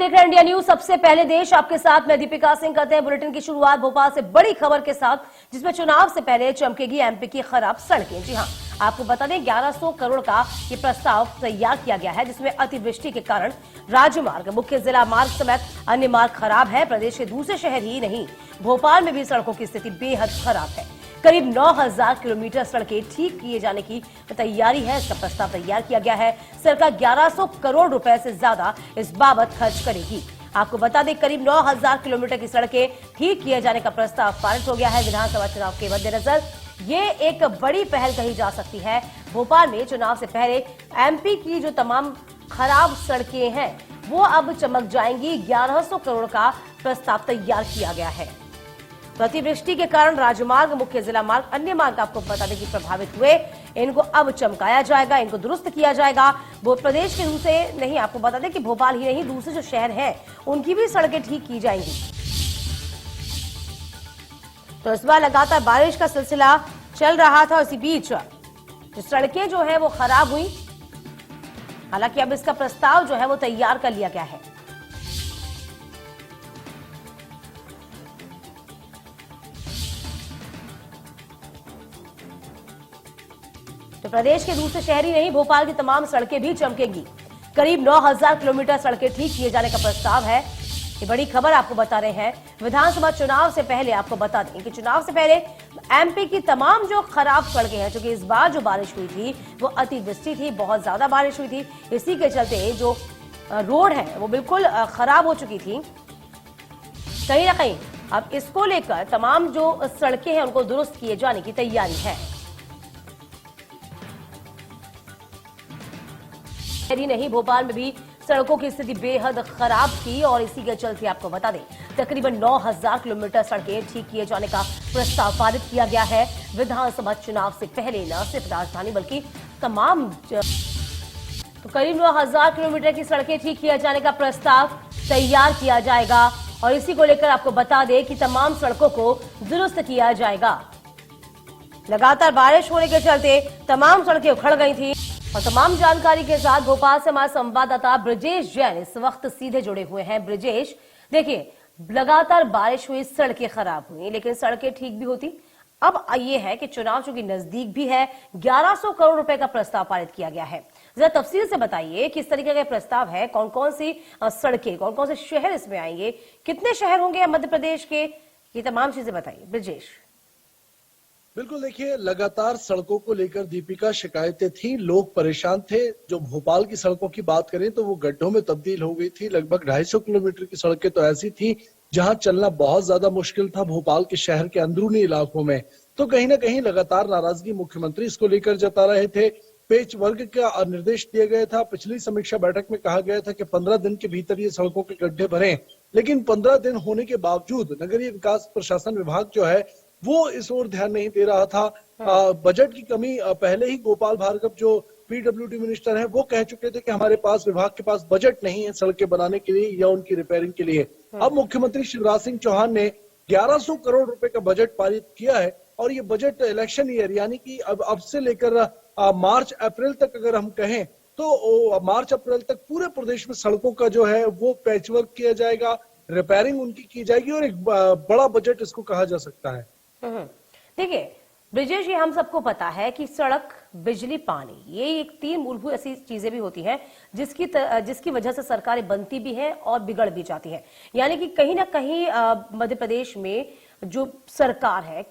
देख रहे हैं इंडिया न्यूज, सबसे पहले देश आपके साथ। मैं दीपिका सिंह करते हैं बुलेटिन की शुरुआत भोपाल से बड़ी खबर के साथ, जिसमें चुनाव से पहले चमकेगी एमपी की खराब सड़कें। जी हां, आपको बता दें 1100 करोड़ का ये प्रस्ताव तैयार किया गया है, जिसमें अतिवृष्टि के कारण राजमार्ग, मुख्य जिला मार्ग समेत अन्य मार्ग खराब है। प्रदेश के दूसरे शहर ही नहीं, भोपाल में भी सड़कों की स्थिति बेहद खराब है। करीब 9000 किलोमीटर सड़कें ठीक किए जाने की तैयारी है। इसका प्रस्ताव तैयार किया गया है। सरकार 1100 करोड़ रुपए से ज्यादा इस बाबत खर्च करेगी। आपको बता दें करीब 9000 किलोमीटर की सड़कें ठीक किए जाने का प्रस्ताव पारित हो गया है। विधानसभा चुनाव के मद्देनजर ये एक बड़ी पहल कही जा सकती है। भोपाल में चुनाव से पहले एमपी की जो तमाम खराब सड़कें हैं वो अब चमक जाएंगी। 1100 करोड़ का प्रस्ताव तैयार किया गया है। अतिवृष्टि के कारण राजमार्ग, मुख्य जिला मार्ग, अन्य मार्ग आपको बता दें कि प्रभावित हुए। इनको अब चमकाया जाएगा, इनको दुरुस्त किया जाएगा। वो प्रदेश के दूसरे नहीं, आपको बता दें कि भोपाल ही नहीं, दूसरे जो शहर हैं उनकी भी सड़कें ठीक की जाएंगी। तो इस बार लगातार बारिश का सिलसिला चल रहा था। इसी बीच जो सड़कें जो है वो खराब हुई। हालांकि अब इसका प्रस्ताव जो है वो तैयार कर लिया गया है। तो प्रदेश के दूसरे शहर ही नहीं, भोपाल की तमाम सड़कें भी चमकेंगी। करीब 9000 किलोमीटर सड़कें ठीक किए जाने का प्रस्ताव है। ये बड़ी खबर आपको बता रहे हैं। विधानसभा चुनाव से पहले आपको बता दें कि चुनाव से पहले एमपी की तमाम जो खराब सड़कें हैं, क्योंकि इस बार जो बारिश हुई थी वो अतिवृष्टि थी, बहुत ज्यादा बारिश हुई थी, इसी के चलते जो रोड है वो बिल्कुल खराब हो चुकी थी। कहीं ना कहीं अब इसको लेकर तमाम जो सड़कें हैं उनको दुरुस्त किए जाने की तैयारी है। ही नहीं, भोपाल में भी सड़कों की स्थिति बेहद खराब थी और इसी के चलते आपको बता दें तकरीबन 9000 किलोमीटर सड़कें ठीक किए जाने का प्रस्ताव पारित किया गया है। विधानसभा चुनाव से पहले न सिर्फ राजधानी बल्कि तमाम तो करीब 9000 किलोमीटर की सड़कें ठीक किए जाने का प्रस्ताव तैयार किया जाएगा और इसी को लेकर आपको बता दें कि तमाम सड़कों को दुरुस्त किया जाएगा। लगातार बारिश होने के चलते तमाम सड़कें उखड़ गई थी। और तमाम जानकारी के साथ भोपाल से हमारे संवाददाता ब्रजेश जैन इस वक्त सीधे जुड़े हुए हैं। ब्रजेश, देखिए लगातार बारिश हुई, सड़कें खराब हुई, लेकिन सड़कें ठीक भी होती। अब ये है कि चुनाव चूंकि नजदीक भी है, 1100 करोड़ रुपए का प्रस्ताव पारित किया गया है। जरा तफसील से बताइए किस तरीके का प्रस्ताव है, कौन कौन सी सड़कें, कौन कौन से शहर इसमें आएंगे, कितने शहर होंगे मध्य प्रदेश के, ये तमाम चीजें बताइए ब्रजेश। बिल्कुल, देखिए लगातार सड़कों को लेकर दीपिका शिकायतें थी, लोग परेशान थे। जो भोपाल की सड़कों की बात करें तो वो गड्ढों में तब्दील हो गई थी। लगभग 250 किलोमीटर की सड़कें तो ऐसी थी जहां चलना बहुत ज्यादा मुश्किल था भोपाल के शहर के अंदरूनी इलाकों में। तो कहीं ना कहीं लगातार नाराजगी मुख्यमंत्री इसको लेकर जता रहे थे। पेच वर्ग का निर्देश दिया गया था। पिछली समीक्षा बैठक में कहा गया था कि 15 दिन के भीतर ये सड़कों के गड्ढे भरें, लेकिन 15 दिन होने के बावजूद नगरीय विकास प्रशासन विभाग जो है वो इस ओर ध्यान नहीं दे रहा था। बजट की कमी पहले ही गोपाल भार्गव जो पीडब्ल्यूडी मिनिस्टर हैं वो कह चुके थे कि हमारे पास, विभाग के पास बजट नहीं है सड़कें बनाने के लिए या उनकी रिपेयरिंग के लिए। अब मुख्यमंत्री शिवराज सिंह चौहान ने 1100 करोड़ रुपए का बजट पारित किया है और ये बजट इलेक्शन ईयर यानी कि अब से लेकर मार्च अप्रैल तक अगर हम कहें तो मार्च अप्रैल तक पूरे प्रदेश में सड़कों का जो है वो पैचवर्क किया जाएगा, रिपेयरिंग उनकी की जाएगी और एक बड़ा बजट इसको कहा जा सकता है। देखिए ब्रिजेश, ये हम सबको पता है कि सड़क, बिजली, पानी, ये एक 3 मूलभूत ऐसी चीजें भी होती हैं जिसकी वजह से सरकारें बनती भी हैं और बिगड़ भी जाती हैं। यानी कि कहीं ना कहीं मध्य प्रदेश में जो सरकार है,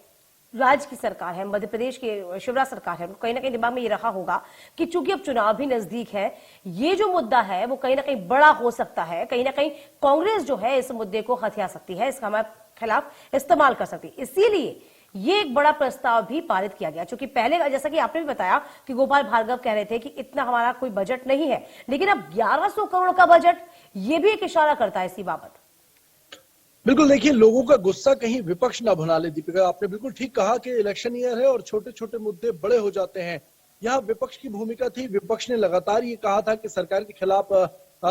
राज्य की सरकार है, मध्य प्रदेश की शिवराज सरकार है, कहीं ना कहीं दिमाग में ये रहा होगा कि चूंकि अब चुनाव भी नजदीक है, ये जो मुद्दा है वो कहीं ना कहीं बड़ा हो सकता है। कहीं ना कहीं कांग्रेस जो है इस मुद्दे को हथिया सकती है, इसका हमारे खिलाफ इस्तेमाल कर सकती है। इसीलिए ये एक बड़ा प्रस्ताव भी पारित किया गया। क्योंकि पहले जैसा कि आपने भी बताया कि गोपाल भार्गव कह रहे थे कि इतना हमारा कोई बजट नहीं है, लेकिन अब 1100 करोड़ का बजट, ये भी एक इशारा करता है इसी बाबत। बिल्कुल, देखिए लोगों का गुस्सा कहीं विपक्ष ना भुना ले। दीपिका, आपने बिल्कुल ठीक कहा कि इलेक्शन ईयर है और छोटे छोटे मुद्दे बड़े हो जाते हैं। यहाँ विपक्ष की भूमिका थी। विपक्ष ने लगातार ये कहा था कि सरकार के खिलाफ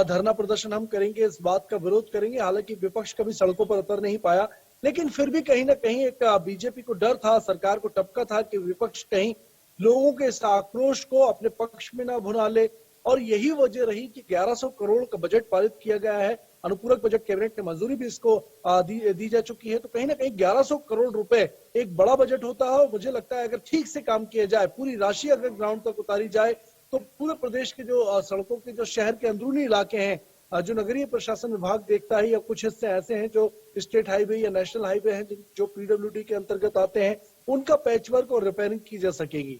धरना प्रदर्शन हम करेंगे, इस बात का विरोध करेंगे। हालांकि विपक्ष कभी सड़कों पर उतर नहीं पाया, लेकिन फिर भी कहीं ना कहीं एक बीजेपी को डर था, सरकार को टपका था कि विपक्ष कहीं लोगों के इस आक्रोश को अपने पक्ष में ना भुना ले। और यही वजह रही कि 1100 करोड़ का बजट पारित किया गया है। अनुपूरक बजट कैबिनेट ने मंजूरी भी इसको दी जा चुकी है। तो कहीं ना कहीं 1100 करोड़ रुपए एक बड़ा बजट होता है और मुझे लगता है अगर ठीक से काम किया जाए, पूरी राशि अगर ग्राउंड तक उतारी जाए तो पूरे प्रदेश के जो सड़कों के जो शहर के अंदरूनी इलाके हैं, जो नगरीय प्रशासन विभाग देखता है, या कुछ हिस्से ऐसे हैं जो स्टेट हाईवे या नेशनल हाईवे हैं जो पीडब्ल्यूडी के अंतर्गत आते हैं, उनका पैचवर्क और रिपेयरिंग की जा सकेगी।